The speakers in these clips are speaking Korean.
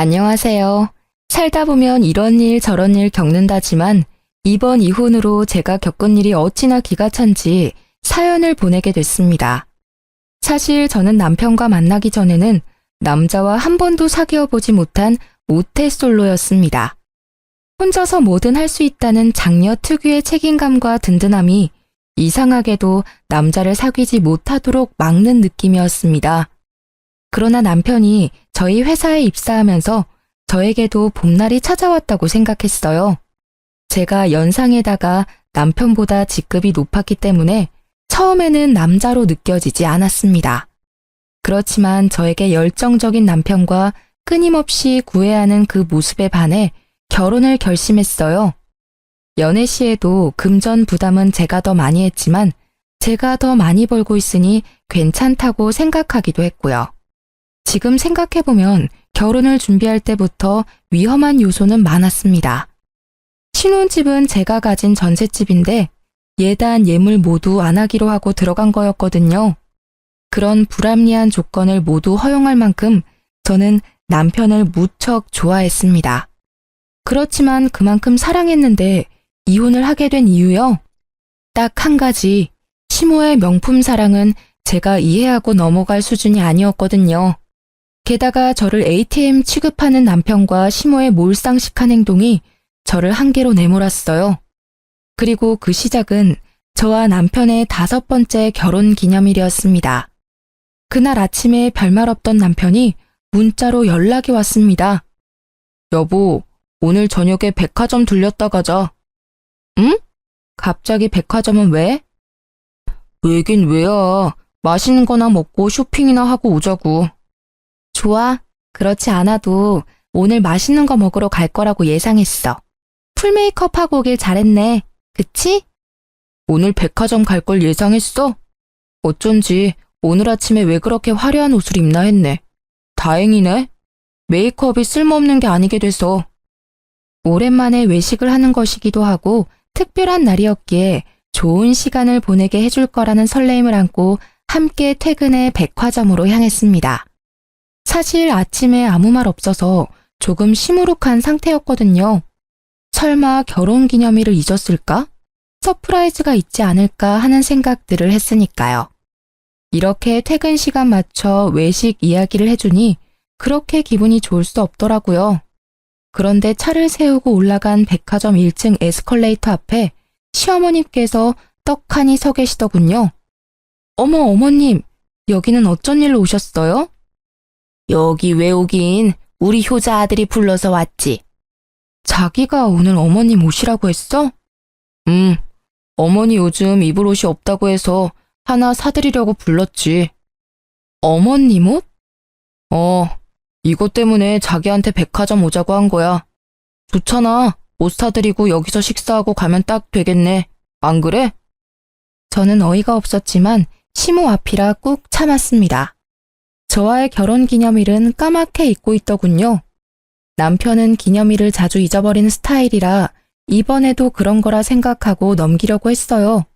안녕하세요. 살다 보면 이런 일 저런 일 겪는다지만 이번 이혼으로 제가 겪은 일이 어찌나 기가 찬지 사연을 보내게 됐습니다. 사실 저는 남편과 만나기 전에는 남자와 한 번도 사귀어 보지 못한 모태솔로였습니다. 혼자서 뭐든 할 수 있다는 장녀 특유의 책임감과 든든함이 이상하게도 남자를 사귀지 못하도록 막는 느낌이었습니다. 그러나 남편이 저희 회사에 입사하면서 저에게도 봄날이 찾아왔다고 생각했어요. 제가 연상에다가 남편보다 직급이 높았기 때문에 처음에는 남자로 느껴지지 않았습니다. 그렇지만 저에게 열정적인 남편과 끊임없이 구애하는 그 모습에 반해 결혼을 결심했어요. 연애 시에도 금전 부담은 제가 더 많이 했지만 제가 더 많이 벌고 있으니 괜찮다고 생각하기도 했고요. 지금 생각해보면 결혼을 준비할 때부터 위험한 요소는 많았습니다. 신혼집은 제가 가진 전셋집인데 예단 예물 모두 안 하기로 하고 들어간 거였거든요. 그런 불합리한 조건을 모두 허용할 만큼 저는 남편을 무척 좋아했습니다. 그렇지만 그만큼 사랑했는데 이혼을 하게 된 이유요? 딱 한 가지, 시모의 명품 사랑은 제가 이해하고 넘어갈 수준이 아니었거든요. 게다가 저를 ATM 취급하는 남편과 시모의 몰상식한 행동이 저를 한계로 내몰았어요. 그리고 그 시작은 저와 남편의 5번째 결혼 기념일이었습니다. 그날 아침에 별말 없던 남편이 문자로 연락이 왔습니다. 여보, 오늘 저녁에 백화점 들렸다 가자. 응? 갑자기 백화점은 왜? 왜긴 왜야. 맛있는 거나 먹고 쇼핑이나 하고 오자고. 좋아. 그렇지 않아도 오늘 맛있는 거 먹으러 갈 거라고 예상했어. 풀 메이크업 하고 오길 잘했네. 그치? 오늘 백화점 갈 걸 예상했어? 어쩐지 오늘 아침에 왜 그렇게 화려한 옷을 입나 했네. 다행이네. 메이크업이 쓸모없는 게 아니게 돼서. 오랜만에 외식을 하는 것이기도 하고 특별한 날이었기에 좋은 시간을 보내게 해줄 거라는 설레임을 안고 함께 퇴근해 백화점으로 향했습니다. 사실 아침에 아무 말 없어서 조금 시무룩한 상태였거든요. 설마 결혼기념일을 잊었을까? 서프라이즈가 있지 않을까 하는 생각들을 했으니까요. 이렇게 퇴근 시간 맞춰 외식 이야기를 해주니 그렇게 기분이 좋을 수 없더라고요. 그런데 차를 세우고 올라간 백화점 1층 에스컬레이터 앞에 시어머님께서 떡하니 서 계시더군요. 어머, 어머님, 여기는 어쩐 일로 오셨어요? 여기 왜 오긴, 우리 효자 아들이 불러서 왔지. 자기가 오늘 어머님 오시라고 했어? 어머니 요즘 입을 옷이 없다고 해서 하나 사드리려고 불렀지. 어머님 옷? 이것 때문에 자기한테 백화점 오자고 한 거야. 좋잖아. 옷 사드리고 여기서 식사하고 가면 딱 되겠네. 안 그래? 저는 어이가 없었지만 시모 앞이라 꾹 참았습니다. 저와의 결혼 기념일은 까맣게 잊고 있더군요. 남편은 기념일을 자주 잊어버리는 스타일이라 이번에도 그런 거라 생각하고 넘기려고 했어요.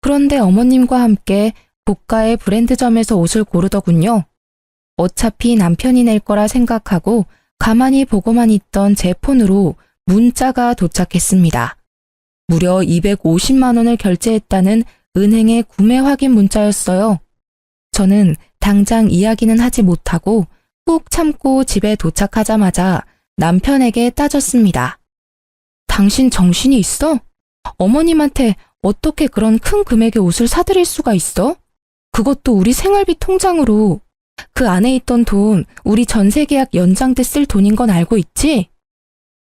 그런데 어머님과 함께 고가의 브랜드점에서 옷을 고르더군요. 어차피 남편이 낼 거라 생각하고 가만히 보고만 있던 제 폰으로 문자가 도착했습니다. 무려 250만 원을 결제했다는 은행의 구매 확인 문자였어요. 저는 당장 이야기는 하지 못하고 꾹 참고 집에 도착하자마자 남편에게 따졌습니다. 당신 정신이 있어? 어머님한테 어떻게 그런 큰 금액의 옷을 사드릴 수가 있어? 그것도 우리 생활비 통장으로. 그 안에 있던 돈 우리 전세계약 연장 때 쓸 돈인 건 알고 있지?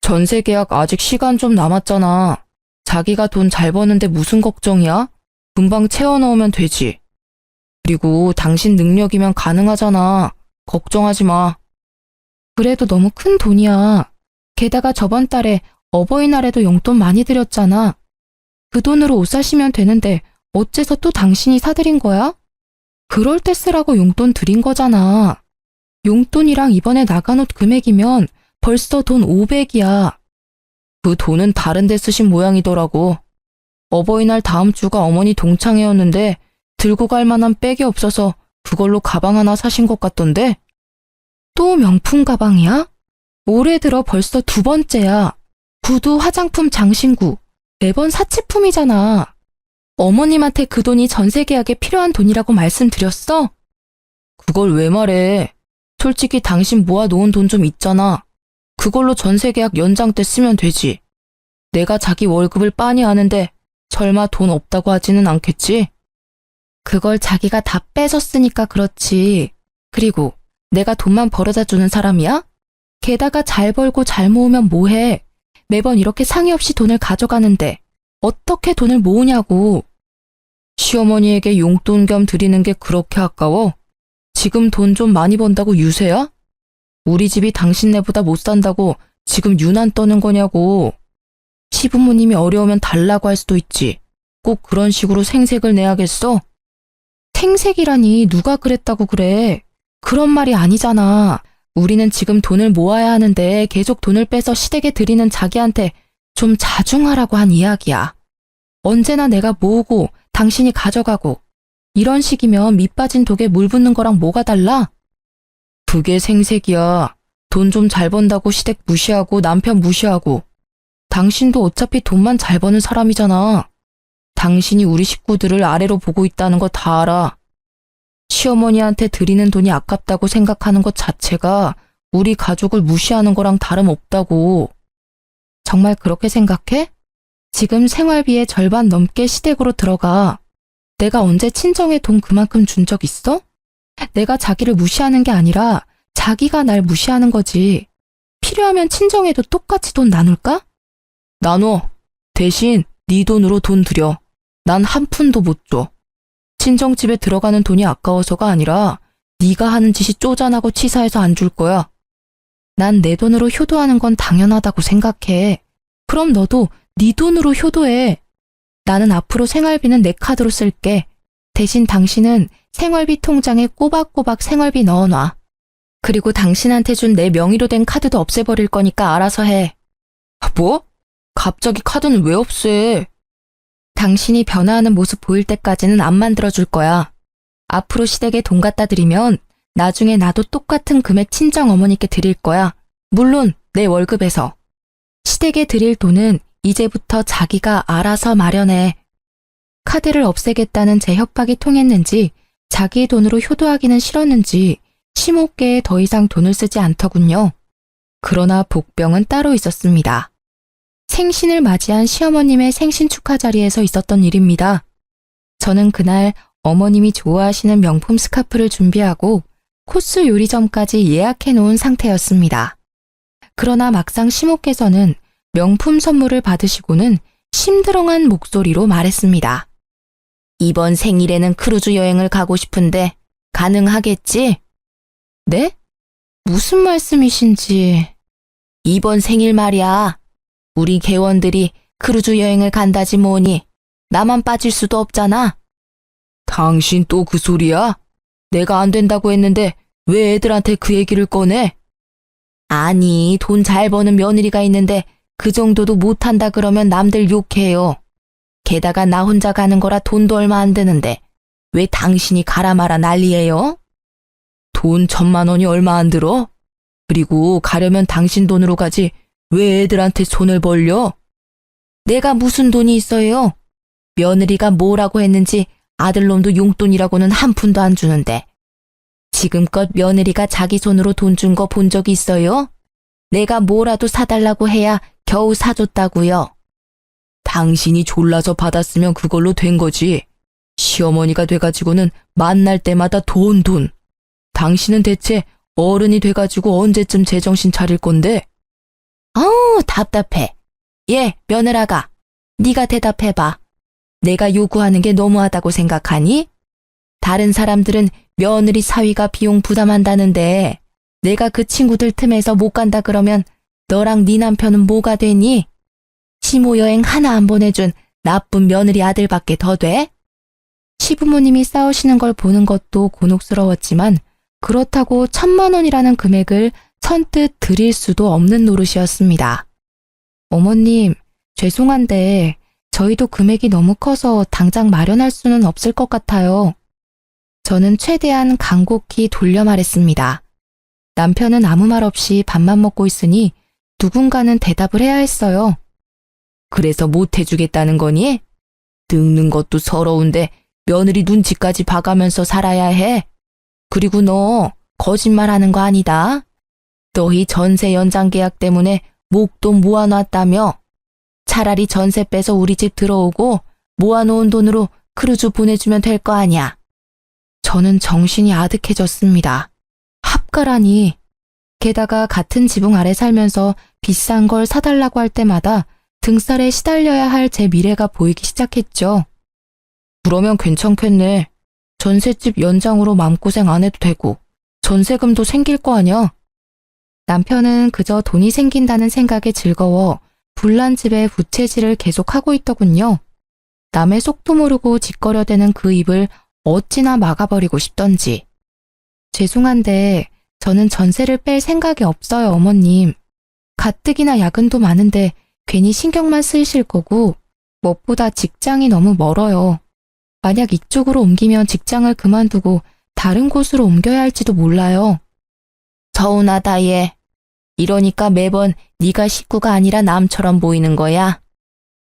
전세계약 아직 시간 좀 남았잖아. 자기가 돈 잘 버는데 무슨 걱정이야? 금방 채워 넣으면 되지. 그리고 당신 능력이면 가능하잖아. 걱정하지 마. 그래도 너무 큰 돈이야. 게다가 저번 달에 어버이날에도 용돈 많이 드렸잖아. 그 돈으로 옷 사시면 되는데 어째서 또 당신이 사드린 거야? 그럴 때 쓰라고 용돈 드린 거잖아. 용돈이랑 이번에 나간 옷 금액이면 벌써 돈 500이야. 그 돈은 다른 데 쓰신 모양이더라고. 어버이날 다음 주가 어머니 동창회였는데 들고 갈 만한 백이 없어서 그걸로 가방 하나 사신 것 같던데? 또 명품 가방이야? 올해 들어 벌써 2번째야. 구두, 화장품, 장신구. 매번 사치품이잖아. 어머님한테 그 돈이 전세 계약에 필요한 돈이라고 말씀드렸어? 그걸 왜 말해? 솔직히 당신 모아놓은 돈 좀 있잖아. 그걸로 전세 계약 연장 때 쓰면 되지. 내가 자기 월급을 빤히 아는데 설마 돈 없다고 하지는 않겠지? 그걸 자기가 다 뺏었으니까 그렇지. 그리고 내가 돈만 벌어다 주는 사람이야? 게다가 잘 벌고 잘 모으면 뭐해? 매번 이렇게 상의 없이 돈을 가져가는데 어떻게 돈을 모으냐고. 시어머니에게 용돈 겸 드리는 게 그렇게 아까워? 지금 돈 좀 많이 번다고 유세야? 우리 집이 당신네보다 못 산다고 지금 유난 떠는 거냐고. 시부모님이 어려우면 달라고 할 수도 있지. 꼭 그런 식으로 생색을 내야겠어? 생색이라니 누가 그랬다고 그래. 그런 말이 아니잖아. 우리는 지금 돈을 모아야 하는데 계속 돈을 빼서 시댁에 드리는 자기한테 좀 자중하라고 한 이야기야. 언제나 내가 모으고 당신이 가져가고 이런 식이면 밑 빠진 독에 물 붓는 거랑 뭐가 달라? 그게 생색이야. 돈 좀 잘 번다고 시댁 무시하고 남편 무시하고. 당신도 어차피 돈만 잘 버는 사람이잖아. 당신이 우리 식구들을 아래로 보고 있다는 거 다 알아. 시어머니한테 드리는 돈이 아깝다고 생각하는 것 자체가 우리 가족을 무시하는 거랑 다름없다고. 정말 그렇게 생각해? 지금 생활비의 절반 넘게 시댁으로 들어가. 내가 언제 친정에 돈 그만큼 준 적 있어? 내가 자기를 무시하는 게 아니라 자기가 날 무시하는 거지. 필요하면 친정에도 똑같이 돈 나눌까? 나눠. 대신 네 돈으로 돈 들여. 난 한 푼도 못 줘. 친정집에 들어가는 돈이 아까워서가 아니라 네가 하는 짓이 쪼잔하고 치사해서 안 줄 거야. 난 내 돈으로 효도하는 건 당연하다고 생각해. 그럼 너도 네 돈으로 효도해. 나는 앞으로 생활비는 내 카드로 쓸게. 대신 당신은 생활비 통장에 꼬박꼬박 생활비 넣어놔. 그리고 당신한테 준 내 명의로 된 카드도 없애버릴 거니까 알아서 해. 뭐? 갑자기 카드는 왜 없애? 당신이 변화하는 모습 보일 때까지는 안 만들어줄 거야. 앞으로 시댁에 돈 갖다 드리면 나중에 나도 똑같은 금액 친정 어머니께 드릴 거야. 물론 내 월급에서. 시댁에 드릴 돈은 이제부터 자기가 알아서 마련해. 카드를 없애겠다는 제 협박이 통했는지 자기 돈으로 효도하기는 싫었는지 시모께에 더 이상 돈을 쓰지 않더군요. 그러나 복병은 따로 있었습니다. 생신을 맞이한 시어머님의 생신 축하 자리에서 있었던 일입니다. 저는 그날 어머님이 좋아하시는 명품 스카프를 준비하고 코스 요리점까지 예약해 놓은 상태였습니다. 그러나 막상 시모께서는 명품 선물을 받으시고는 심드렁한 목소리로 말했습니다. 이번 생일에는 크루즈 여행을 가고 싶은데 가능하겠지? 네? 무슨 말씀이신지. 이번 생일 말이야. 우리 개원들이 크루즈 여행을 간다지 뭐니. 나만 빠질 수도 없잖아. 당신 또 그 소리야? 내가 안 된다고 했는데 왜 애들한테 그 얘기를 꺼내? 아니, 돈 잘 버는 며느리가 있는데 그 정도도 못한다 그러면 남들 욕해요. 게다가 나 혼자 가는 거라 돈도 얼마 안 드는데 왜 당신이 가라 마라 난리예요? 돈 1,000만 원이 얼마 안 들어? 그리고 가려면 당신 돈으로 가지 왜 애들한테 손을 벌려? 내가 무슨 돈이 있어요? 며느리가 뭐라고 했는지 아들놈도 용돈이라고는 한 푼도 안 주는데. 지금껏 며느리가 자기 손으로 돈 준 거 본 적 있어요? 내가 뭐라도 사달라고 해야 겨우 사줬다고요. 당신이 졸라서 받았으면 그걸로 된 거지. 시어머니가 돼가지고는 만날 때마다 돈. 당신은 대체 어른이 돼가지고 언제쯤 제정신 차릴 건데? 아우, 답답해. 며느라가, 네가 대답해봐. 내가 요구하는 게 너무하다고 생각하니? 다른 사람들은 며느리 사위가 비용 부담한다는데 내가 그 친구들 틈에서 못 간다 그러면 너랑 네 남편은 뭐가 되니? 시모 여행 하나 안 보내준 나쁜 며느리 아들밖에 더 돼? 시부모님이 싸우시는 걸 보는 것도 곤혹스러웠지만 그렇다고 1,000만 원이라는 금액을 선뜻 드릴 수도 없는 노릇이었습니다. 어머님, 죄송한데 저희도 금액이 너무 커서 당장 마련할 수는 없을 것 같아요. 저는 최대한 간곡히 돌려 말했습니다. 남편은 아무 말 없이 밥만 먹고 있으니 누군가는 대답을 해야 했어요. 그래서 못 해주겠다는 거니? 늙는 것도 서러운데 며느리 눈치까지 봐가면서 살아야 해. 그리고 너 거짓말하는 거 아니다. 너희 전세 연장 계약 때문에 목돈 모아놨다며. 차라리 전세 빼서 우리 집 들어오고 모아놓은 돈으로 크루즈 보내주면 될 거 아냐. 저는 정신이 아득해졌습니다. 합가라니. 게다가 같은 지붕 아래 살면서 비싼 걸 사달라고 할 때마다 등살에 시달려야 할 제 미래가 보이기 시작했죠. 그러면 괜찮겠네. 전셋집 연장으로 마음고생 안 해도 되고 전세금도 생길 거 아냐? 남편은 그저 돈이 생긴다는 생각에 즐거워 불난 집에 부채질을 계속하고 있더군요. 남의 속도 모르고 짓거려대는 그 입을 어찌나 막아버리고 싶던지. 죄송한데 저는 전세를 뺄 생각이 없어요, 어머님. 가뜩이나 야근도 많은데 괜히 신경만 쓰이실 거고 무엇보다 직장이 너무 멀어요. 만약 이쪽으로 옮기면 직장을 그만두고 다른 곳으로 옮겨야 할지도 몰라요. 서운하다 얘. 이러니까 매번 네가 식구가 아니라 남처럼 보이는 거야.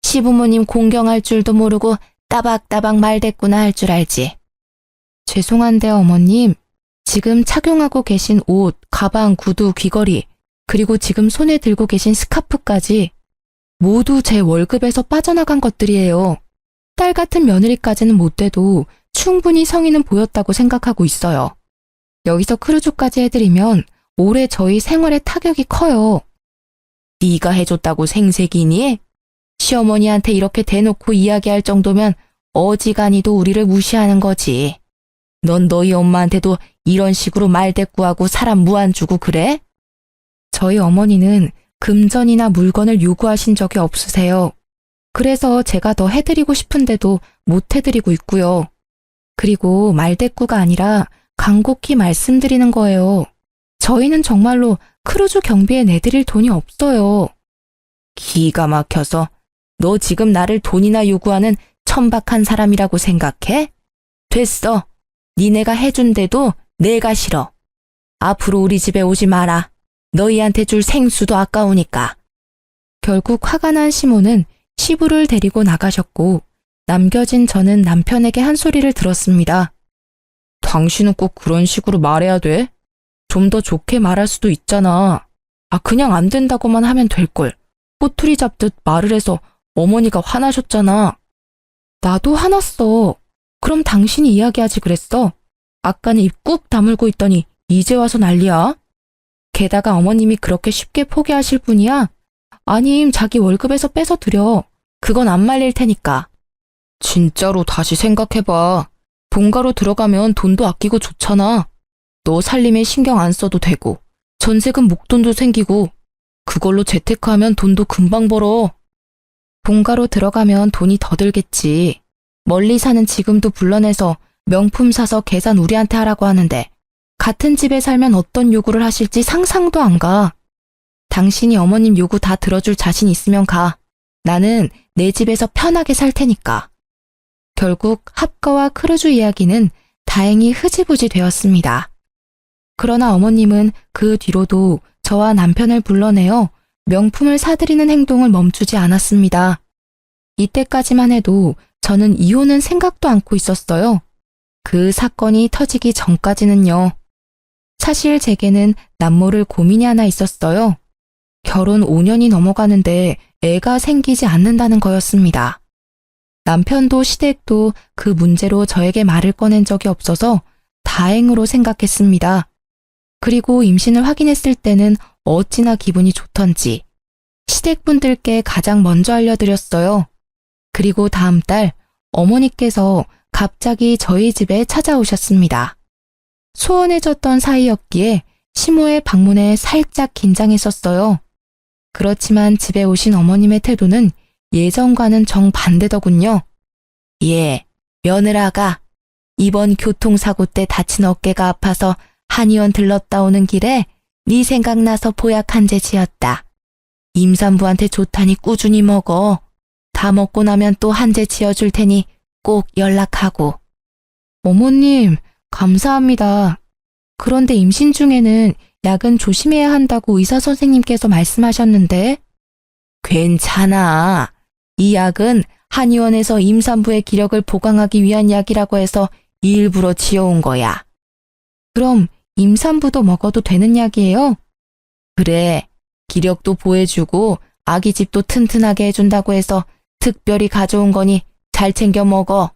시부모님 공경할 줄도 모르고 따박따박 말대꾸나 할 줄 알지. 죄송한데 어머님, 지금 착용하고 계신 옷, 가방, 구두, 귀걸이, 그리고 지금 손에 들고 계신 스카프까지 모두 제 월급에서 빠져나간 것들이에요. 딸 같은 며느리까지는 못 돼도 충분히 성의는 보였다고 생각하고 있어요. 여기서 크루즈까지 해드리면 올해 저희 생활에 타격이 커요. 네가 해줬다고 생색이니? 시어머니한테 이렇게 대놓고 이야기할 정도면 어지간히도 우리를 무시하는 거지. 넌 너희 엄마한테도 이런 식으로 말대꾸하고 사람 무안 주고 그래? 저희 어머니는 금전이나 물건을 요구하신 적이 없으세요. 그래서 제가 더 해드리고 싶은데도 못 해드리고 있고요. 그리고 말대꾸가 아니라 간곡히 말씀드리는 거예요. 저희는 정말로 크루즈 경비에 내드릴 돈이 없어요. 기가 막혀서 너 지금 나를 돈이나 요구하는 천박한 사람이라고 생각해? 됐어. 니네가 해준대도 내가 싫어. 앞으로 우리 집에 오지 마라. 너희한테 줄 생수도 아까우니까. 결국 화가 난 시모는 시부를 데리고 나가셨고 남겨진 저는 남편에게 한 소리를 들었습니다. 당신은 꼭 그런 식으로 말해야 돼? 좀 더 좋게 말할 수도 있잖아. 그냥 안 된다고만 하면 될걸. 꼬투리 잡듯 말을 해서 어머니가 화나셨잖아. 나도 화났어. 그럼 당신이 이야기하지 그랬어. 아까는 입 꾹 다물고 있더니 이제 와서 난리야. 게다가 어머님이 그렇게 쉽게 포기하실 분이야? 아님 자기 월급에서 빼서 드려. 그건 안 말릴 테니까. 진짜로 다시 생각해봐. 본가로 들어가면 돈도 아끼고 좋잖아. 너 살림에 신경 안 써도 되고 전세금 목돈도 생기고 그걸로 재테크하면 돈도 금방 벌어. 본가로 들어가면 돈이 더 들겠지. 멀리 사는 지금도 불러내서 명품 사서 계산 우리한테 하라고 하는데 같은 집에 살면 어떤 요구를 하실지 상상도 안 가. 당신이 어머님 요구 다 들어줄 자신 있으면 가. 나는 내 집에서 편하게 살 테니까. 결국 합가와 크루즈 이야기는 다행히 흐지부지 되었습니다. 그러나 어머님은 그 뒤로도 저와 남편을 불러내어 명품을 사드리는 행동을 멈추지 않았습니다. 이때까지만 해도 저는 이혼은 생각도 않고 있었어요. 그 사건이 터지기 전까지는요. 사실 제게는 남모를 고민이 하나 있었어요. 결혼 5년이 넘어가는데 애가 생기지 않는다는 거였습니다. 남편도 시댁도 그 문제로 저에게 말을 꺼낸 적이 없어서 다행으로 생각했습니다. 그리고 임신을 확인했을 때는 어찌나 기분이 좋던지 시댁분들께 가장 먼저 알려드렸어요. 그리고 다음 달 어머니께서 갑자기 저희 집에 찾아오셨습니다. 소원해졌던 사이였기에 시모의 방문에 살짝 긴장했었어요. 그렇지만 집에 오신 어머님의 태도는 예전과는 정반대더군요. 예, 며느라가 이번 교통사고 때 다친 어깨가 아파서 한의원 들렀다 오는 길에 네 생각나서 보약 한 제 지었다. 임산부한테 좋다니 꾸준히 먹어. 다 먹고 나면 또 한 제 지어줄 테니 꼭 연락하고. 어머님, 감사합니다. 그런데 임신 중에는 약은 조심해야 한다고 의사 선생님께서 말씀하셨는데. 괜찮아. 이 약은 한의원에서 임산부의 기력을 보강하기 위한 약이라고 해서 일부러 지어온 거야. 그럼 임산부도 먹어도 되는 약이에요? 그래. 기력도 보해주고 아기 집도 튼튼하게 해준다고 해서 특별히 가져온 거니 잘 챙겨 먹어.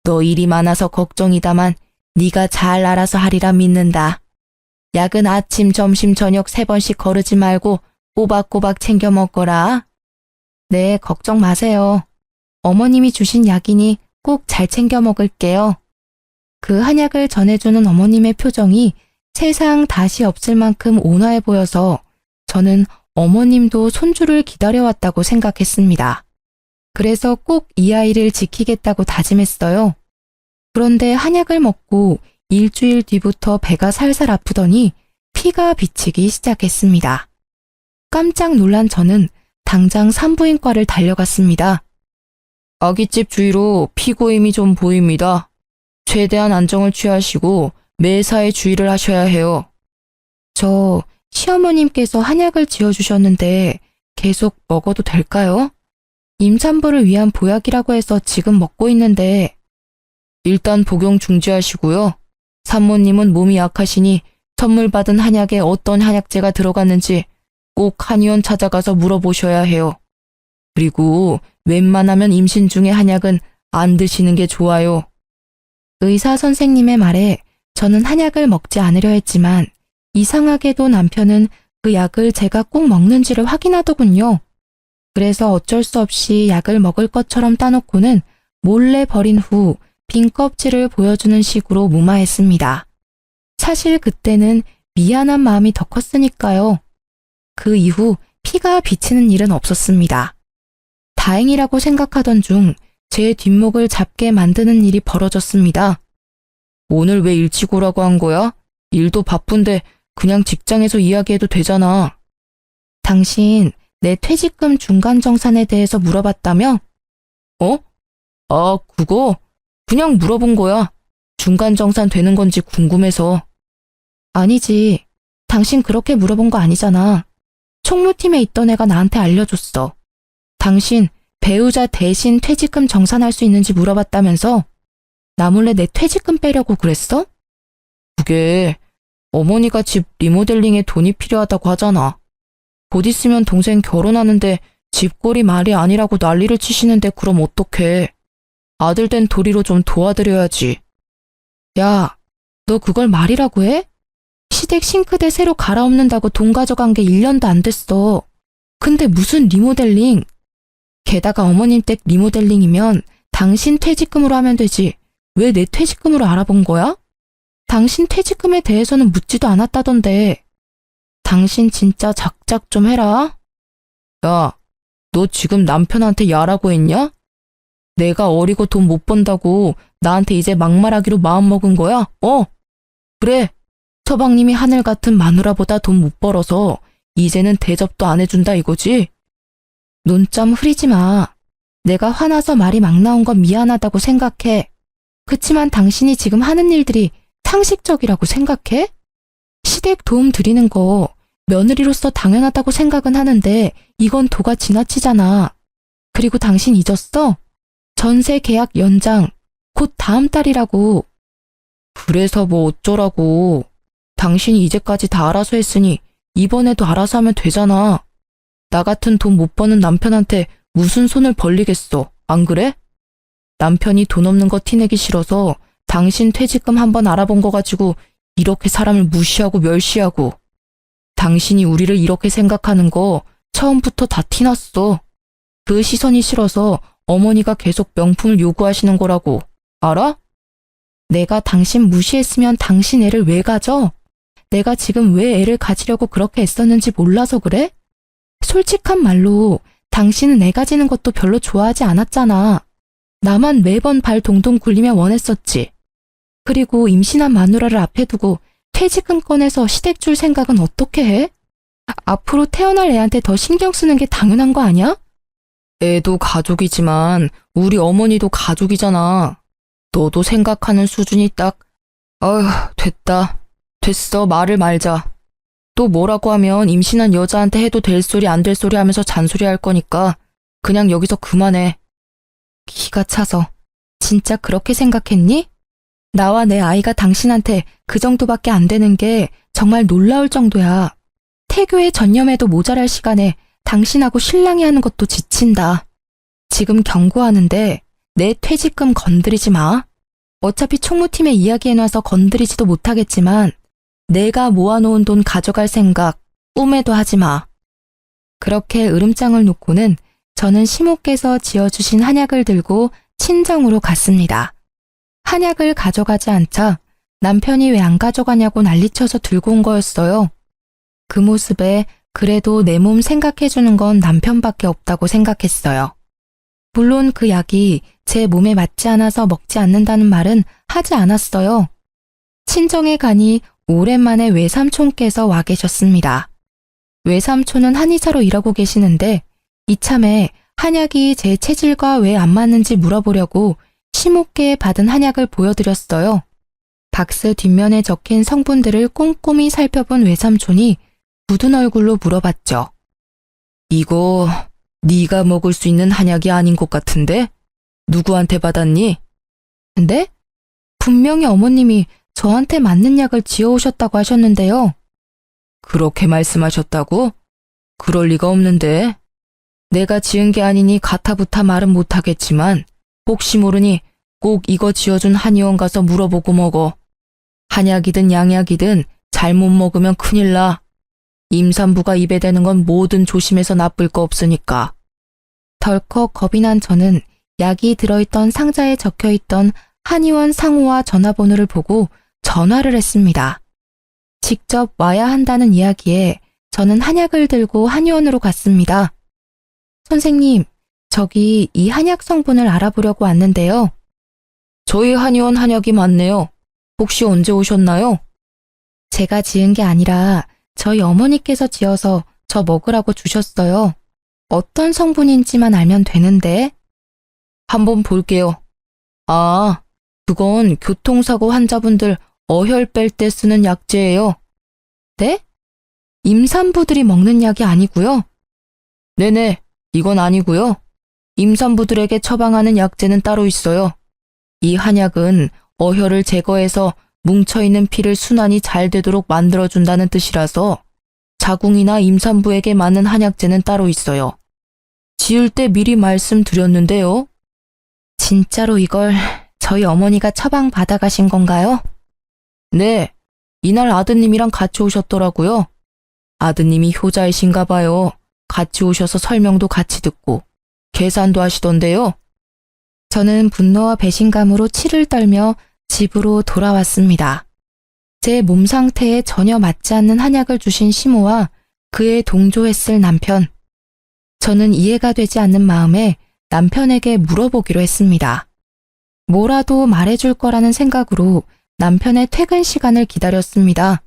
너 일이 많아서 걱정이다만 네가 잘 알아서 하리라 믿는다. 약은 아침, 점심, 저녁 3번씩 거르지 말고 꼬박꼬박 챙겨 먹거라. 네, 걱정 마세요. 어머님이 주신 약이니 꼭 잘 챙겨 먹을게요. 그 한약을 전해주는 어머님의 표정이 세상 다시 없을 만큼 온화해 보여서 저는 어머님도 손주를 기다려왔다고 생각했습니다. 그래서 꼭 이 아이를 지키겠다고 다짐했어요. 그런데 한약을 먹고 일주일 뒤부터 배가 살살 아프더니 피가 비치기 시작했습니다. 깜짝 놀란 저는 당장 산부인과를 달려갔습니다. 아기집 주위로 피고임이 좀 보입니다. 최대한 안정을 취하시고 매사에 주의를 하셔야 해요. 저 시어머님께서 한약을 지어주셨는데 계속 먹어도 될까요? 임산부를 위한 보약이라고 해서 지금 먹고 있는데. 일단 복용 중지하시고요. 산모님은 몸이 약하시니 선물 받은 한약에 어떤 한약재가 들어갔는지 꼭 한의원 찾아가서 물어보셔야 해요. 그리고 웬만하면 임신 중에 한약은 안 드시는 게 좋아요. 의사 선생님의 말에 저는 한약을 먹지 않으려 했지만 이상하게도 남편은 그 약을 제가 꼭 먹는지를 확인하더군요. 그래서 어쩔 수 없이 약을 먹을 것처럼 따놓고는 몰래 버린 후 빈 껍질을 보여주는 식으로 무마했습니다. 사실 그때는 미안한 마음이 더 컸으니까요. 그 이후 피가 비치는 일은 없었습니다. 다행이라고 생각하던 중 제 뒷목을 잡게 만드는 일이 벌어졌습니다. 오늘 왜 일찍 오라고 한 거야? 일도 바쁜데 그냥 직장에서 이야기해도 되잖아. 당신 내 퇴직금 중간정산에 대해서 물어봤다며? 어? 아, 그거? 그냥 물어본 거야. 중간정산 되는 건지 궁금해서. 아니지. 당신 그렇게 물어본 거 아니잖아. 총무팀에 있던 애가 나한테 알려줬어. 당신 배우자 대신 퇴직금 정산할 수 있는지 물어봤다면서? 나 몰래 내 퇴직금 빼려고 그랬어? 그게 어머니가 집 리모델링에 돈이 필요하다고 하잖아. 곧 있으면 동생 결혼하는데 집꼴이 말이 아니라고 난리를 치시는데 그럼 어떡해. 아들 된 도리로 좀 도와드려야지. 야, 너 그걸 말이라고 해? 시댁 싱크대 새로 갈아엎는다고 돈 가져간 게 1년도 안 됐어. 근데 무슨 리모델링? 게다가 어머님 댁 리모델링이면 당신 퇴직금으로 하면 되지. 왜 내 퇴직금으로 알아본 거야? 당신 퇴직금에 대해서는 묻지도 않았다던데. 당신 진짜 작작 좀 해라. 야, 너 지금 남편한테 야라고 했냐? 내가 어리고 돈 못 번다고 나한테 이제 막말하기로 마음먹은 거야? 그래. 서방님이 하늘 같은 마누라보다 돈 못 벌어서 이제는 대접도 안 해준다 이거지? 눈점 흐리지 마. 내가 화나서 말이 막 나온 건 미안하다고 생각해. 그치만 당신이 지금 하는 일들이 상식적이라고 생각해? 시댁 도움 드리는 거 며느리로서 당연하다고 생각은 하는데 이건 도가 지나치잖아. 그리고 당신 잊었어? 전세 계약 연장 곧 다음 달이라고. 그래서 뭐 어쩌라고. 당신이 이제까지 다 알아서 했으니 이번에도 알아서 하면 되잖아. 나 같은 돈 못 버는 남편한테 무슨 손을 벌리겠어. 안 그래? 남편이 돈 없는 거 티내기 싫어서 당신 퇴직금 한번 알아본 거 가지고 이렇게 사람을 무시하고 멸시하고. 당신이 우리를 이렇게 생각하는 거 처음부터 다 티났어. 그 시선이 싫어서 어머니가 계속 명품을 요구하시는 거라고. 알아? 내가 당신 무시했으면 당신 애를 왜 가져? 내가 지금 왜 애를 가지려고 그렇게 애썼는지 몰라서 그래? 솔직한 말로 당신은 애 가지는 것도 별로 좋아하지 않았잖아. 나만 매번 발 동동 굴리며 원했었지. 그리고 임신한 마누라를 앞에 두고 퇴직금 꺼내서 시댁 줄 생각은 어떻게 해? 앞으로 태어날 애한테 더 신경 쓰는 게 당연한 거 아니야? 애도 가족이지만 우리 어머니도 가족이잖아. 너도 생각하는 수준이 딱. 아휴, 됐다. 됐어, 말을 말자. 또 뭐라고 하면 임신한 여자한테 해도 될 소리 안 될 소리 하면서 잔소리할 거니까 그냥 여기서 그만해. 기가 차서. 진짜 그렇게 생각했니? 나와 내 아이가 당신한테 그 정도밖에 안 되는 게 정말 놀라울 정도야. 태교에 전념해도 모자랄 시간에 당신하고 신랑이 하는 것도 지친다. 지금 경고하는데 내 퇴직금 건드리지 마. 어차피 총무팀에 이야기해놔서 건드리지도 못하겠지만 내가 모아놓은 돈 가져갈 생각 꿈에도 하지 마. 그렇게 으름장을 놓고는 저는 시모께서 지어주신 한약을 들고 친정으로 갔습니다. 한약을 가져가지 않자 남편이 왜 안 가져가냐고 난리쳐서 들고 온 거였어요. 그 모습에 그래도 내 몸 생각해주는 건 남편밖에 없다고 생각했어요. 물론 그 약이 제 몸에 맞지 않아서 먹지 않는다는 말은 하지 않았어요. 친정에 가니 오랜만에 외삼촌께서 와 계셨습니다. 외삼촌은 한의사로 일하고 계시는데 이참에 한약이 제 체질과 왜 안 맞는지 물어보려고 시모께 받은 한약을 보여드렸어요. 박스 뒷면에 적힌 성분들을 꼼꼼히 살펴본 외삼촌이 굳은 얼굴로 물어봤죠. 이거 네가 먹을 수 있는 한약이 아닌 것 같은데? 누구한테 받았니? 근데? 분명히 어머님이 저한테 맞는 약을 지어오셨다고 하셨는데요. 그렇게 말씀하셨다고? 그럴 리가 없는데. 내가 지은 게 아니니 가타부타 말은 못하겠지만 혹시 모르니 꼭 이거 지어준 한의원 가서 물어보고 먹어. 한약이든 양약이든 잘못 먹으면 큰일 나. 임산부가 입에 대는 건 뭐든 조심해서 나쁠 거 없으니까. 덜컥 겁이 난 저는 약이 들어있던 상자에 적혀있던 한의원 상호와 전화번호를 보고 전화를 했습니다. 직접 와야 한다는 이야기에 저는 한약을 들고 한의원으로 갔습니다. 선생님, 저기 이 한약 성분을 알아보려고 왔는데요. 저희 한의원 한약이 맞네요. 혹시 언제 오셨나요? 제가 지은 게 아니라 저희 어머니께서 지어서 저 먹으라고 주셨어요. 어떤 성분인지만 알면 되는데. 한번 볼게요. 아, 그건 교통사고 환자분들 어혈 뺄 때 쓰는 약재예요. 네? 임산부들이 먹는 약이 아니고요? 네네, 이건 아니고요. 임산부들에게 처방하는 약재는 따로 있어요. 이 한약은 어혈을 제거해서 뭉쳐있는 피를 순환이 잘 되도록 만들어준다는 뜻이라서 자궁이나 임산부에게 맞는 한약재는 따로 있어요. 지을 때 미리 말씀드렸는데요. 진짜로 이걸 저희 어머니가 처방 받아가신 건가요? 네, 이날 아드님이랑 같이 오셨더라고요. 아드님이 효자이신가 봐요. 같이 오셔서 설명도 같이 듣고 계산도 하시던데요. 저는 분노와 배신감으로 치를 떨며 집으로 돌아왔습니다. 제 몸 상태에 전혀 맞지 않는 한약을 주신 시모와 그에 동조했을 남편. 저는 이해가 되지 않는 마음에 남편에게 물어보기로 했습니다. 뭐라도 말해줄 거라는 생각으로 남편의 퇴근 시간을 기다렸습니다.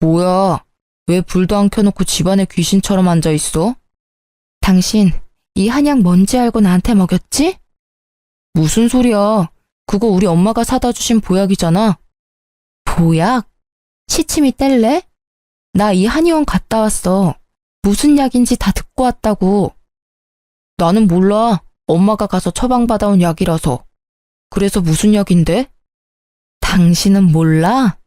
뭐야, 왜 불도 안 켜놓고 집안에 귀신처럼 앉아있어? 당신, 이 한약 뭔지 알고 나한테 먹였지? 무슨 소리야. 그거 우리 엄마가 사다 주신 보약이잖아. 보약? 시침이 뗄래? 나 이 한의원 갔다 왔어. 무슨 약인지 다 듣고 왔다고. 나는 몰라. 엄마가 가서 처방받아온 약이라서. 그래서 무슨 약인데? 당신은 몰라?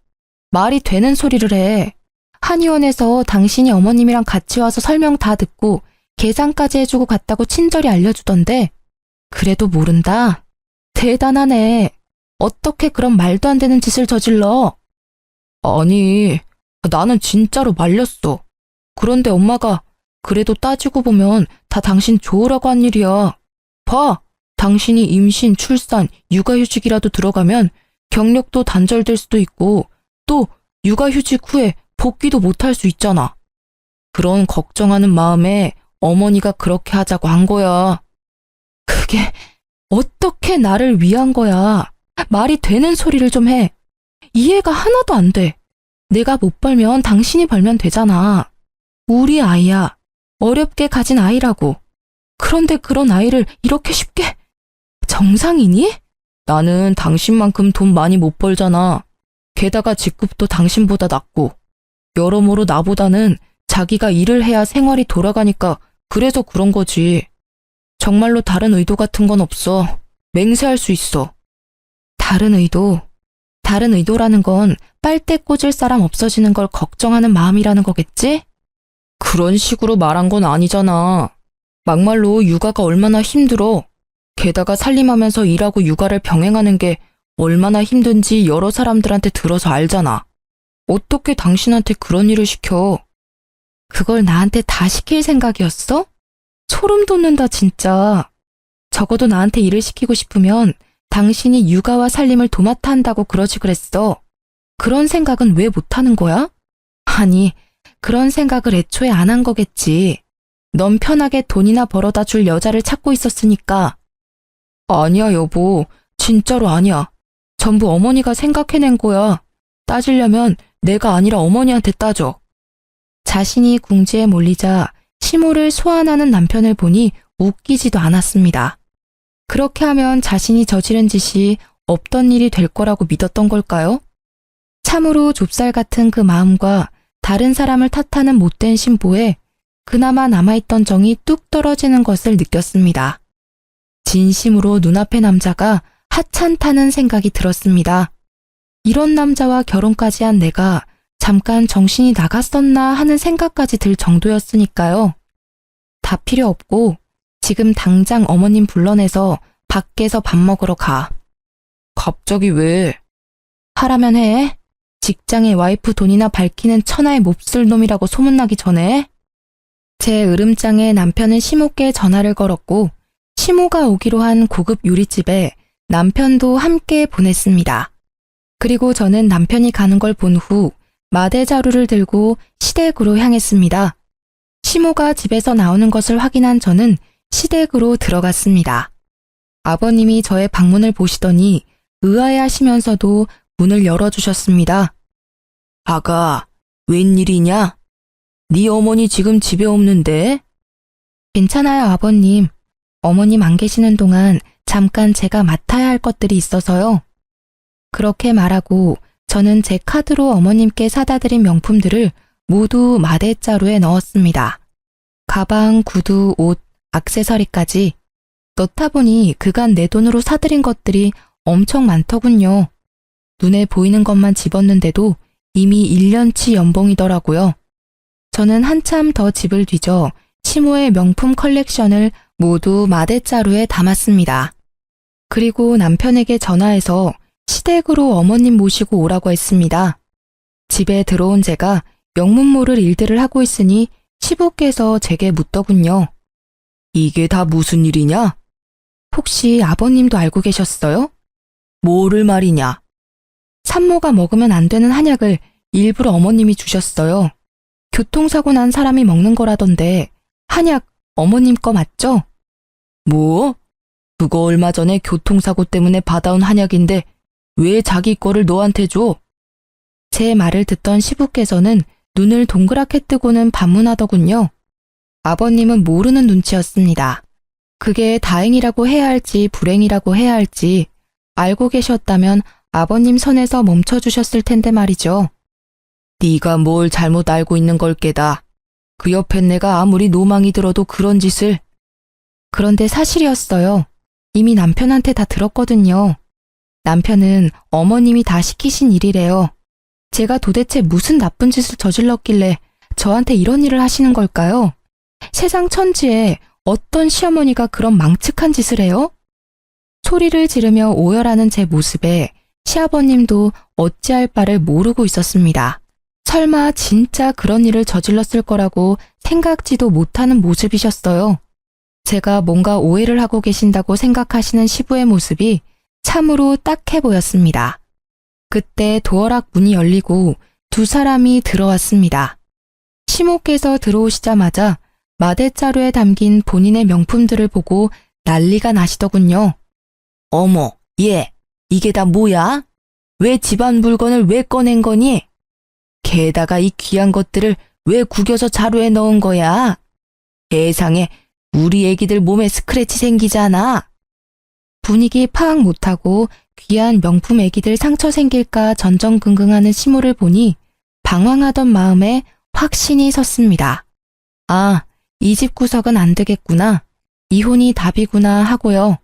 말이 되는 소리를 해. 한의원에서 당신이 어머님이랑 같이 와서 설명 다 듣고 계산까지 해주고 갔다고 친절히 알려주던데 그래도 모른다? 대단하네. 어떻게 그런 말도 안 되는 짓을 저질러? 아니, 나는 진짜로 말렸어. 그런데 엄마가 그래도 따지고 보면 다 당신 좋으라고 한 일이야. 봐, 당신이 임신, 출산, 육아휴직이라도 들어가면 경력도 단절될 수도 있고 또 육아휴직 후에 복귀도 못할 수 있잖아. 그런 걱정하는 마음에 어머니가 그렇게 하자고 한 거야. 그게 어떻게 나를 위한 거야. 말이 되는 소리를 좀 해. 이해가 하나도 안 돼. 내가 못 벌면 당신이 벌면 되잖아. 우리 아이야. 어렵게 가진 아이라고. 그런데 그런 아이를 이렇게 쉽게... 정상이니? 나는 당신만큼 돈 많이 못 벌잖아. 게다가 직급도 당신보다 낮고. 여러모로 나보다는 자기가 일을 해야 생활이 돌아가니까 그래서 그런 거지. 정말로 다른 의도 같은 건 없어. 맹세할 수 있어. 다른 의도? 다른 의도라는 건 빨대 꽂을 사람 없어지는 걸 걱정하는 마음이라는 거겠지? 그런 식으로 말한 건 아니잖아. 막말로 육아가 얼마나 힘들어. 게다가 살림하면서 일하고 육아를 병행하는 게 얼마나 힘든지 여러 사람들한테 들어서 알잖아. 어떻게 당신한테 그런 일을 시켜? 그걸 나한테 다 시킬 생각이었어? 소름 돋는다, 진짜. 적어도 나한테 일을 시키고 싶으면 당신이 육아와 살림을 도맡아 한다고 그러지 그랬어. 그런 생각은 왜 못하는 거야? 아니, 그런 생각을 애초에 안 한 거겠지. 넌 편하게 돈이나 벌어다 줄 여자를 찾고 있었으니까. 아니야, 여보. 진짜로 아니야. 전부 어머니가 생각해낸 거야. 따지려면 내가 아니라 어머니한테 따져. 자신이 궁지에 몰리자 시모를 소환하는 남편을 보니 웃기지도 않았습니다. 그렇게 하면 자신이 저지른 짓이 없던 일이 될 거라고 믿었던 걸까요? 참으로 좁쌀 같은 그 마음과 다른 사람을 탓하는 못된 심보에 그나마 남아있던 정이 뚝 떨어지는 것을 느꼈습니다. 진심으로 눈앞의 남자가 하찮다는 생각이 들었습니다. 이런 남자와 결혼까지 한 내가 잠깐 정신이 나갔었나 하는 생각까지 들 정도였으니까요. 다 필요 없고 지금 당장 어머님 불러내서 밖에서 밥 먹으러 가. 갑자기 왜? 하라면 해. 직장에 와이프 돈이나 밝히는 천하의 몹쓸 놈이라고 소문나기 전에. 제 으름장에 남편은 시모께 전화를 걸었고 시모가 오기로 한 고급 요리집에 남편도 함께 보냈습니다. 그리고 저는 남편이 가는 걸 본 후 마대자루를 들고 시댁으로 향했습니다. 시모가 집에서 나오는 것을 확인한 저는 시댁으로 들어갔습니다. 아버님이 저의 방문을 보시더니 의아해하시면서도 문을 열어주셨습니다. 아가, 웬일이냐? 네 어머니 지금 집에 없는데? 괜찮아요, 아버님. 어머님 안 계시는 동안 잠깐 제가 맡아야 할 것들이 있어서요. 그렇게 말하고 저는 제 카드로 어머님께 사다 드린 명품들을 모두 마대자루에 넣었습니다. 가방, 구두, 옷, 액세서리까지. 넣다 보니 그간 내 돈으로 사들인 것들이 엄청 많더군요. 눈에 보이는 것만 집었는데도 이미 1년치 연봉이더라고요. 저는 한참 더 집을 뒤져 시모의 명품 컬렉션을 모두 마대자루에 담았습니다. 그리고 남편에게 전화해서 시댁으로 어머님 모시고 오라고 했습니다. 집에 들어온 제가 영문 모를 일들을 하고 있으니 시부께서 제게 묻더군요. 이게 다 무슨 일이냐? 혹시 아버님도 알고 계셨어요? 뭐를 말이냐? 산모가 먹으면 안 되는 한약을 일부러 어머님이 주셨어요. 교통사고 난 사람이 먹는 거라던데 한약 어머님 거 맞죠? 뭐? 그거 얼마 전에 교통사고 때문에 받아온 한약인데 왜 자기 거를 너한테 줘? 제 말을 듣던 시부께서는 눈을 동그랗게 뜨고는 반문하더군요. 아버님은 모르는 눈치였습니다. 그게 다행이라고 해야 할지 불행이라고 해야 할지 알고 계셨다면 아버님 선에서 멈춰주셨을 텐데 말이죠. 네가 뭘 잘못 알고 있는 걸 깨다. 그 옆엔 내가 아무리 노망이 들어도 그런 짓을. 그런데 사실이었어요. 이미 남편한테 다 들었거든요. 남편은 어머님이 다 시키신 일이래요. 제가 도대체 무슨 나쁜 짓을 저질렀길래 저한테 이런 일을 하시는 걸까요? 세상 천지에 어떤 시어머니가 그런 망측한 짓을 해요? 소리를 지르며 오열하는 제 모습에 시아버님도 어찌할 바를 모르고 있었습니다. 설마 진짜 그런 일을 저질렀을 거라고 생각지도 못하는 모습이셨어요. 제가 뭔가 오해를 하고 계신다고 생각하시는 시부의 모습이 참으로 딱해 보였습니다. 그때 도어락 문이 열리고 두 사람이 들어왔습니다. 시모께서 들어오시자마자 마대자루에 담긴 본인의 명품들을 보고 난리가 나시더군요. 어머, 얘, 이게 다 뭐야? 왜 집안 물건을 왜 꺼낸 거니? 게다가 이 귀한 것들을 왜 구겨서 자루에 넣은 거야? 세상에, 우리 애기들 몸에 스크래치 생기잖아. 분위기 파악 못하고 귀한 명품 애기들 상처 생길까 전전긍긍하는 시모를 보니 방황하던 마음에 확신이 섰습니다. 아, 이 집 구석은 안 되겠구나. 이혼이 답이구나 하고요.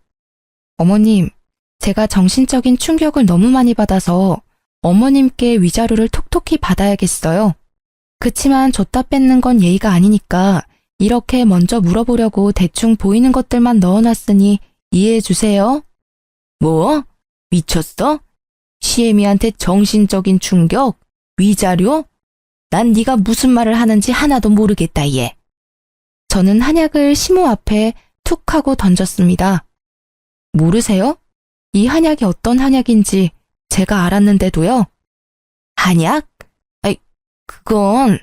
어머님, 제가 정신적인 충격을 너무 많이 받아서 어머님께 위자료를 톡톡히 받아야겠어요. 그치만 줬다 뺏는 건 예의가 아니니까 이렇게 먼저 물어보려고 대충 보이는 것들만 넣어놨으니 이해해 주세요. 뭐? 미쳤어? 시애미한테 정신적인 충격? 위자료? 난 네가 무슨 말을 하는지 하나도 모르겠다, 얘. 저는 한약을 시모 앞에 툭 하고 던졌습니다. 모르세요? 이 한약이 어떤 한약인지 제가 알았는데도요. 한약? 아이, 그건...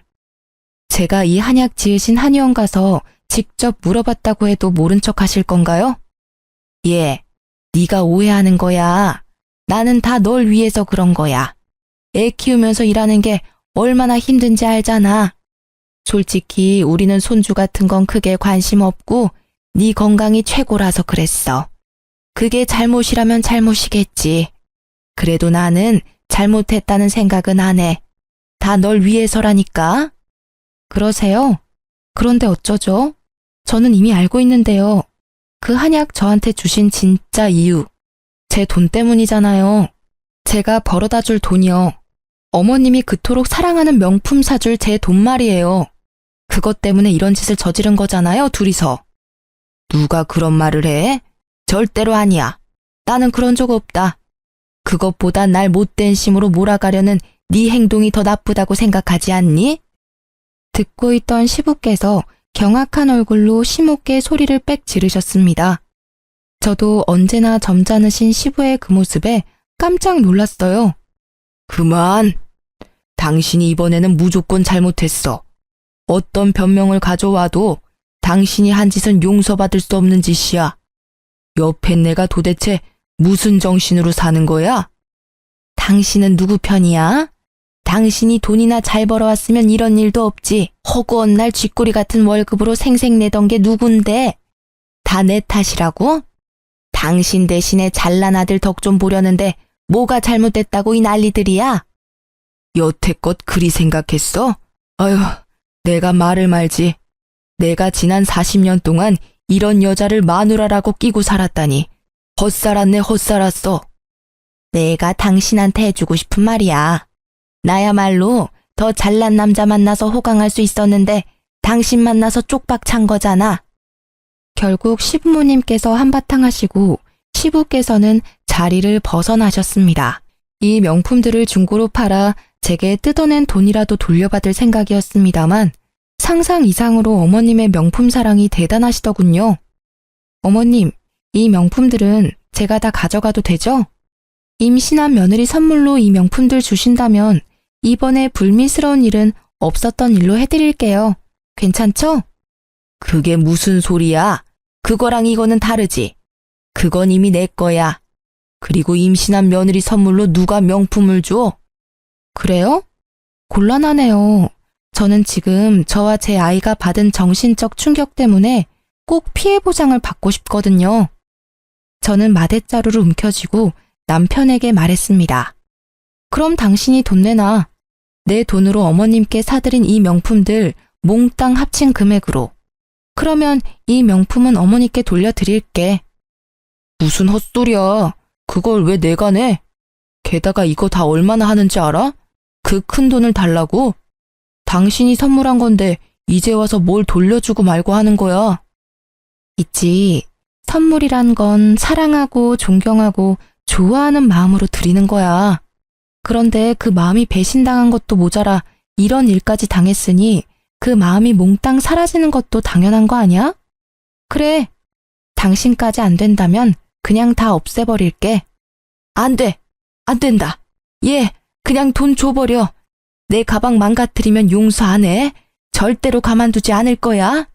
제가 이 한약 지으신 한의원 가서 직접 물어봤다고 해도 모른 척 하실 건가요? 예, 네가 오해하는 거야. 나는 다 널 위해서 그런 거야. 애 키우면서 일하는 게 얼마나 힘든지 알잖아. 솔직히 우리는 손주 같은 건 크게 관심 없고 네 건강이 최고라서 그랬어. 그게 잘못이라면 잘못이겠지. 그래도 나는 잘못했다는 생각은 안 해. 다 널 위해서라니까. 그러세요? 그런데 어쩌죠? 저는 이미 알고 있는데요. 그 한약 저한테 주신 진짜 이유. 제 돈 때문이잖아요. 제가 벌어다 줄 돈이요. 어머님이 그토록 사랑하는 명품 사줄 제 돈 말이에요. 그것 때문에 이런 짓을 저지른 거잖아요, 둘이서. 누가 그런 말을 해? 절대로 아니야. 나는 그런 적 없다. 그것보다 날 못된 심으로 몰아가려는 네 행동이 더 나쁘다고 생각하지 않니? 듣고 있던 시부께서 경악한 얼굴로 시모께 소리를 빽 지르셨습니다. 저도 언제나 점잖으신 시부의 그 모습에 깜짝 놀랐어요. 그만! 당신이 이번에는 무조건 잘못했어. 어떤 변명을 가져와도 당신이 한 짓은 용서받을 수 없는 짓이야. 옆에 내가 도대체 무슨 정신으로 사는 거야? 당신은 누구 편이야? 당신이 돈이나 잘 벌어왔으면 이런 일도 없지. 허구한 날 쥐꼬리 같은 월급으로 생색내던 게 누군데? 다 내 탓이라고? 당신 대신에 잘난 아들 덕 좀 보려는데 뭐가 잘못됐다고 이 난리들이야? 여태껏 그리 생각했어? 아휴, 내가 말을 말지. 내가 지난 40년 동안 이런 여자를 마누라라고 끼고 살았다니. 헛살았네, 헛살았어. 내가 당신한테 해주고 싶은 말이야. 나야말로 더 잘난 남자 만나서 호강할 수 있었는데 당신 만나서 쪽박 찬 거잖아. 결국 시부모님께서 한바탕 하시고 시부께서는 자리를 벗어나셨습니다. 이 명품들을 중고로 팔아 제게 뜯어낸 돈이라도 돌려받을 생각이었습니다만 상상 이상으로 어머님의 명품 사랑이 대단하시더군요. 어머님, 이 명품들은 제가 다 가져가도 되죠? 임신한 며느리 선물로 이 명품들 주신다면 이번에 불미스러운 일은 없었던 일로 해드릴게요. 괜찮죠? 그게 무슨 소리야? 그거랑 이거는 다르지. 그건 이미 내 거야. 그리고 임신한 며느리 선물로 누가 명품을 줘? 그래요? 곤란하네요. 저는 지금 저와 제 아이가 받은 정신적 충격 때문에 꼭 피해 보상을 받고 싶거든요. 저는 마대자루를 움켜쥐고 남편에게 말했습니다. 그럼 당신이 돈 내놔. 내 돈으로 어머님께 사드린 이 명품들 몽땅 합친 금액으로. 그러면 이 명품은 어머니께 돌려드릴게. 무슨 헛소리야. 그걸 왜 내가 내? 게다가 이거 다 얼마나 하는지 알아? 그 큰 돈을 달라고? 당신이 선물한 건데 이제 와서 뭘 돌려주고 말고 하는 거야. 있지. 선물이란 건 사랑하고 존경하고 좋아하는 마음으로 드리는 거야. 그런데 그 마음이 배신당한 것도 모자라 이런 일까지 당했으니 그 마음이 몽땅 사라지는 것도 당연한 거 아니야? 그래. 당신까지 안 된다면 그냥 다 없애버릴게. 안 돼. 안 된다. 얘 그냥 돈 줘버려. 내 가방 망가뜨리면 용서 안 해. 절대로 가만두지 않을 거야.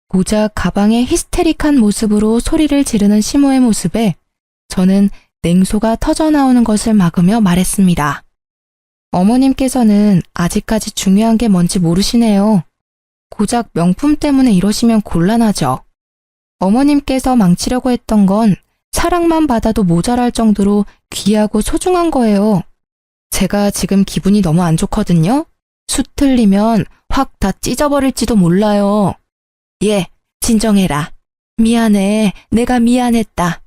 고작 가방의 히스테릭한 모습으로 소리를 지르는 시모의 모습에 저는 냉소가 터져나오는 것을 막으며 말했습니다. 어머님께서는 아직까지 중요한 게 뭔지 모르시네요. 고작 명품 때문에 이러시면 곤란하죠. 어머님께서 망치려고 했던 건 사랑만 받아도 모자랄 정도로 귀하고 소중한 거예요. 제가 지금 기분이 너무 안 좋거든요? 수 틀리면 확 다 찢어버릴지도 몰라요. 예, 진정해라. 미안해. 내가 미안했다.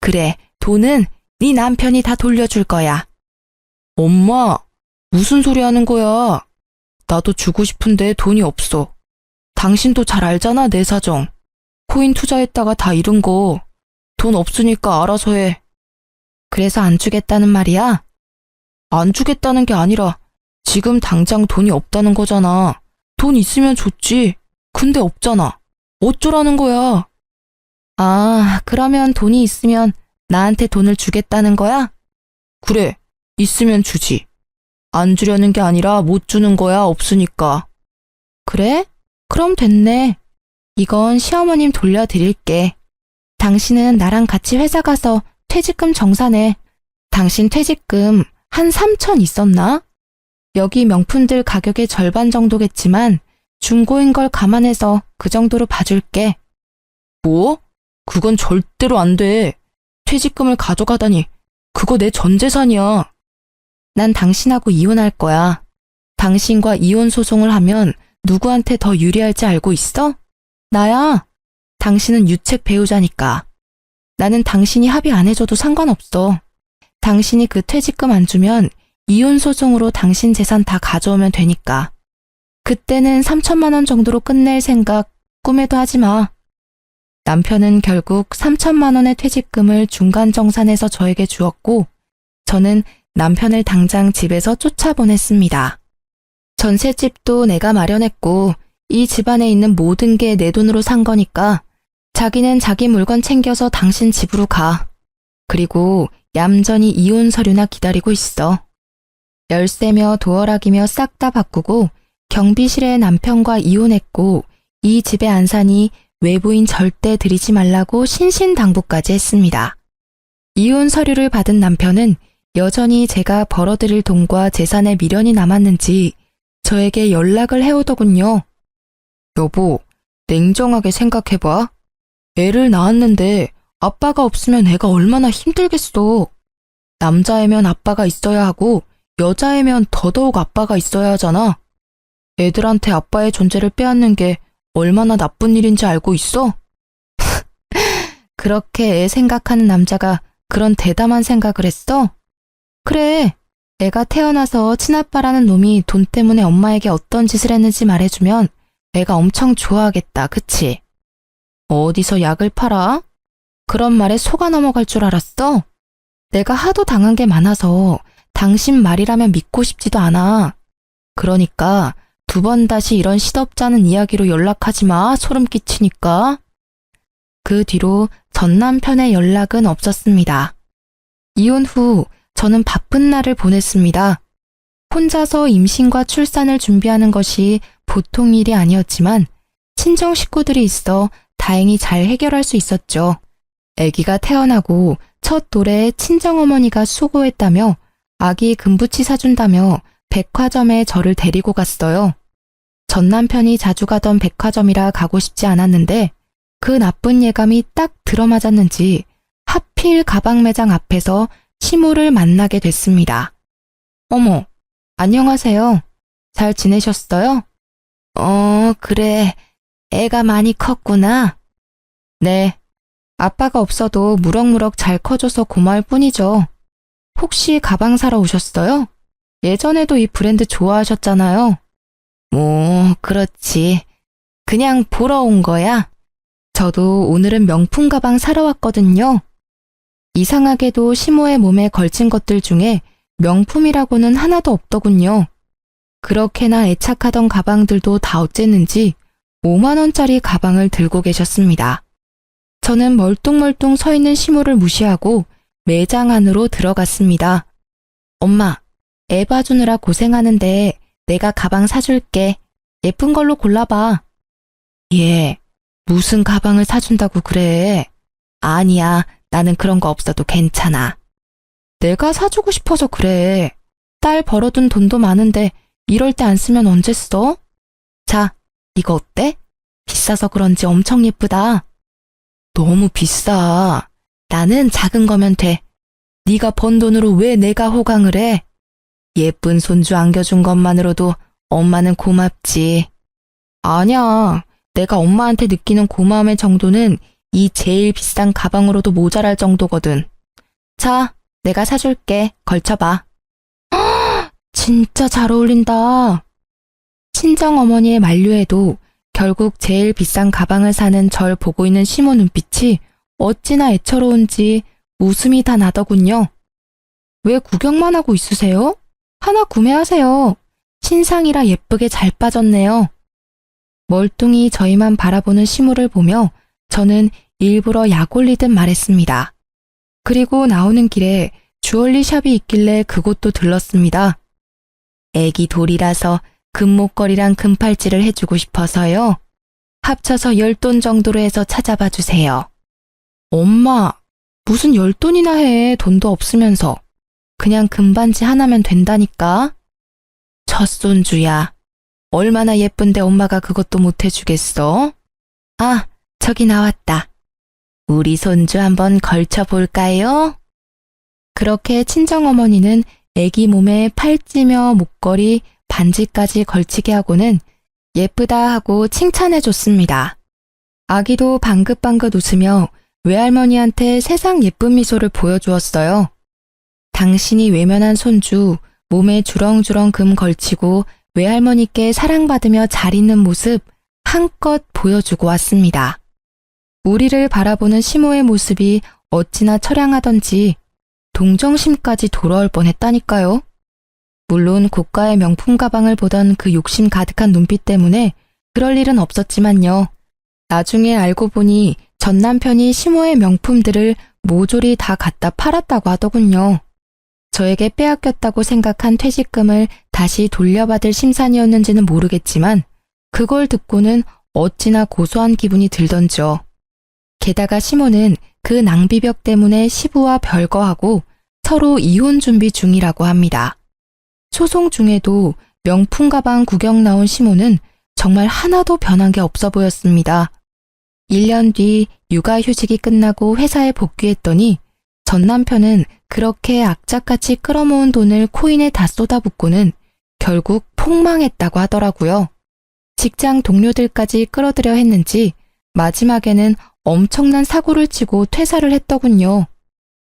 그래, 돈은 네 남편이 다 돌려줄 거야. 엄마, 무슨 소리 하는 거야? 나도 주고 싶은데 돈이 없어. 당신도 잘 알잖아, 내 사정. 코인 투자했다가 다 잃은 거. 돈 없으니까 알아서 해. 그래서 안 주겠다는 말이야? 안 주겠다는 게 아니라 지금 당장 돈이 없다는 거잖아. 돈 있으면 좋지. 근데 없잖아. 어쩌라는 거야? 아, 그러면 돈이 있으면 나한테 돈을 주겠다는 거야? 그래, 있으면 주지. 안 주려는 게 아니라 못 주는 거야, 없으니까. 그래? 그럼 됐네. 이건 시어머님 돌려드릴게. 당신은 나랑 같이 회사 가서 퇴직금 정산해. 당신 퇴직금 한 3천 있었나? 여기 명품들 가격의 절반 정도겠지만 중고인 걸 감안해서 그 정도로 봐줄게. 뭐? 그건 절대로 안 돼. 퇴직금을 가져가다니. 그거 내 전 재산이야. 난 당신하고 이혼할 거야. 당신과 이혼 소송을 하면 누구한테 더 유리할지 알고 있어? 나야. 당신은 유책 배우자니까. 나는 당신이 합의 안 해줘도 상관없어. 당신이 그 퇴직금 안 주면 이혼 소송으로 당신 재산 다 가져오면 되니까. 그때는 3천만 원 정도로 끝낼 생각 꿈에도 하지 마. 남편은 결국 3천만 원의 퇴직금을 중간 정산해서 저에게 주었고, 저는 남편을 당장 집에서 쫓아보냈습니다. 전셋집도 내가 마련했고, 이 집안에 있는 모든 게 내 돈으로 산 거니까 자기는 자기 물건 챙겨서 당신 집으로 가. 그리고 얌전히 이혼 서류나 기다리고 있어. 열쇠며 도어락이며 싹 다 바꾸고 경비실에 남편과 이혼했고 이 집에 안 사니 외부인 절대 들이지 말라고 신신당부까지 했습니다. 이혼 서류를 받은 남편은 여전히 제가 벌어들일 돈과 재산에 미련이 남았는지 저에게 연락을 해오더군요. 여보, 냉정하게 생각해봐. 애를 낳았는데 아빠가 없으면 애가 얼마나 힘들겠어. 남자애면 아빠가 있어야 하고 여자애면 더더욱 아빠가 있어야 하잖아. 애들한테 아빠의 존재를 빼앗는 게 얼마나 나쁜 일인지 알고 있어? 그렇게 애 생각하는 남자가 그런 대담한 생각을 했어? 그래, 애가 태어나서 친아빠라는 놈이 돈 때문에 엄마에게 어떤 짓을 했는지 말해주면 애가 엄청 좋아하겠다, 그치? 어디서 약을 팔아? 그런 말에 속아 넘어갈 줄 알았어? 내가 하도 당한 게 많아서 당신 말이라면 믿고 싶지도 않아. 그러니까 2번 다시 이런 시덥잖은 이야기로 연락하지 마, 소름 끼치니까. 그 뒤로 전 남편의 연락은 없었습니다. 이혼 후 저는 바쁜 날을 보냈습니다. 혼자서 임신과 출산을 준비하는 것이 보통 일이 아니었지만 친정 식구들이 있어 다행히 잘 해결할 수 있었죠. 아기가 태어나고 첫 돌에 친정어머니가 수고했다며 아기 금부치 사준다며 백화점에 저를 데리고 갔어요. 전 남편이 자주 가던 백화점이라 가고 싶지 않았는데 그 나쁜 예감이 딱 들어맞았는지 하필 가방 매장 앞에서 시모를 만나게 됐습니다. 어머, 안녕하세요. 잘 지내셨어요? 그래. 애가 많이 컸구나. 네. 아빠가 없어도 무럭무럭 잘 커줘서 고마울 뿐이죠. 혹시 가방 사러 오셨어요? 예전에도 이 브랜드 좋아하셨잖아요. 뭐, 그렇지. 그냥 보러 온 거야. 저도 오늘은 명품 가방 사러 왔거든요. 이상하게도 시모의 몸에 걸친 것들 중에 명품이라고는 하나도 없더군요. 그렇게나 애착하던 가방들도 다 어쨌는지 5만 원짜리 가방을 들고 계셨습니다. 저는 멀뚱멀뚱 서 있는 시모를 무시하고 매장 안으로 들어갔습니다. 엄마, 애 봐주느라 고생하는데 내가 가방 사줄게. 예쁜 걸로 골라봐. 얘, 무슨 가방을 사준다고 그래? 아니야, 나는 그런 거 없어도 괜찮아. 내가 사주고 싶어서 그래. 딸 벌어둔 돈도 많은데 이럴 때 안 쓰면 언제 써? 자, 이거 어때? 비싸서 그런지 엄청 예쁘다. 너무 비싸. 나는 작은 거면 돼. 네가 번 돈으로 왜 내가 호강을 해? 예쁜 손주 안겨준 것만으로도 엄마는 고맙지. 아니야. 내가 엄마한테 느끼는 고마움의 정도는 이 제일 비싼 가방으로도 모자랄 정도거든. 자, 내가 사줄게. 걸쳐봐. 진짜 잘 어울린다. 친정어머니의 만류에도 결국 제일 비싼 가방을 사는 절 보고 있는 시모 눈빛이 어찌나 애처로운지 웃음이 다 나더군요. 왜 구경만 하고 있으세요? 하나 구매하세요. 신상이라 예쁘게 잘 빠졌네요. 멀뚱히 저희만 바라보는 시모를 보며 저는 일부러 약 올리듯 말했습니다. 그리고 나오는 길에 주얼리 샵이 있길래 그곳도 들렀습니다. 애기 돌이라서 금목걸이랑 금팔찌를 해주고 싶어서요. 합쳐서 10돈 정도로 해서 찾아봐 주세요. 엄마, 무슨 10돈이나 해. 돈도 없으면서. 그냥 금반지 하나면 된다니까. 젖손주야. 얼마나 예쁜데 엄마가 그것도 못 해주겠어? 아, 저기 나왔다. 우리 손주 한번 걸쳐볼까요? 그렇게 친정어머니는 애기 몸에 팔찌며 목걸이, 반지까지 걸치게 하고는 예쁘다 하고 칭찬해줬습니다. 아기도 방긋방긋 웃으며 외할머니한테 세상 예쁜 미소를 보여주었어요. 당신이 외면한 손주, 몸에 주렁주렁 금 걸치고 외할머니께 사랑받으며 잘 있는 모습 한껏 보여주고 왔습니다. 우리를 바라보는 시모의 모습이 어찌나 처량하던지 동정심까지 돌아올 뻔했다니까요. 물론 고가의 명품 가방을 보던 그 욕심 가득한 눈빛 때문에 그럴 일은 없었지만요. 나중에 알고 보니 전 남편이 시모의 명품들을 모조리 다 갖다 팔았다고 하더군요. 저에게 빼앗겼다고 생각한 퇴직금을 다시 돌려받을 심산이었는지는 모르겠지만 그걸 듣고는 어찌나 고소한 기분이 들던지요. 게다가 시모는 그 낭비벽 때문에 시부와 별거하고 서로 이혼 준비 중이라고 합니다. 소송 중에도 명품 가방 구경 나온 시모는 정말 하나도 변한 게 없어 보였습니다. 1년 뒤 육아휴직이 끝나고 회사에 복귀했더니 전 남편은 그렇게 악착같이 끌어모은 돈을 코인에 다 쏟아붓고는 결국 폭망했다고 하더라고요. 직장 동료들까지 끌어들여 했는지 마지막에는 엄청난 사고를 치고 퇴사를 했더군요.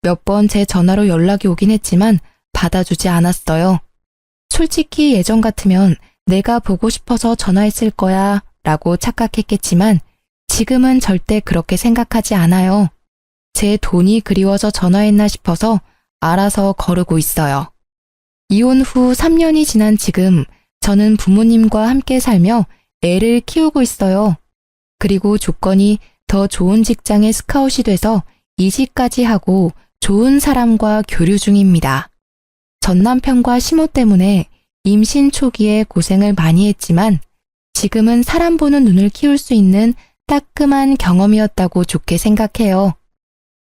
몇 번 제 전화로 연락이 오긴 했지만 받아주지 않았어요. 솔직히 예전 같으면 내가 보고 싶어서 전화했을 거야 라고 착각했겠지만 지금은 절대 그렇게 생각하지 않아요. 제 돈이 그리워서 전화했나 싶어서 알아서 거르고 있어요. 이혼 후 3년이 지난 지금 저는 부모님과 함께 살며 애를 키우고 있어요. 그리고 조건이 더 좋은 직장에 스카웃이 돼서 이직까지 하고 좋은 사람과 교류 중입니다. 전 남편과 시모 때문에 임신 초기에 고생을 많이 했지만 지금은 사람 보는 눈을 키울 수 있는 따끔한 경험이었다고 좋게 생각해요.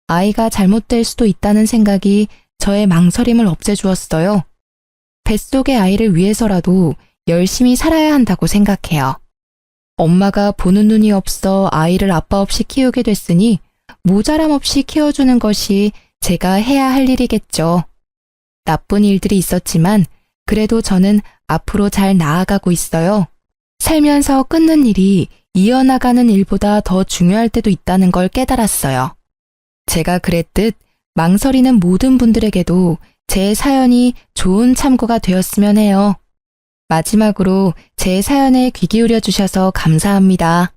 아이가 잘못될 수도 있다는 생각이 저의 망설임을 없애주었어요. 뱃속의 아이를 위해서라도 열심히 살아야 한다고 생각해요. 엄마가 보는 눈이 없어 아이를 아빠 없이 키우게 됐으니 모자람 없이 키워주는 것이 제가 해야 할 일이겠죠. 나쁜 일들이 있었지만 그래도 저는 앞으로 잘 나아가고 있어요. 살면서 끊는 일이 이어나가는 일보다 더 중요할 때도 있다는 걸 깨달았어요. 제가 그랬듯 망설이는 모든 분들에게도 제 사연이 좋은 참고가 되었으면 해요. 마지막으로 제 사연에 귀 기울여 주셔서 감사합니다.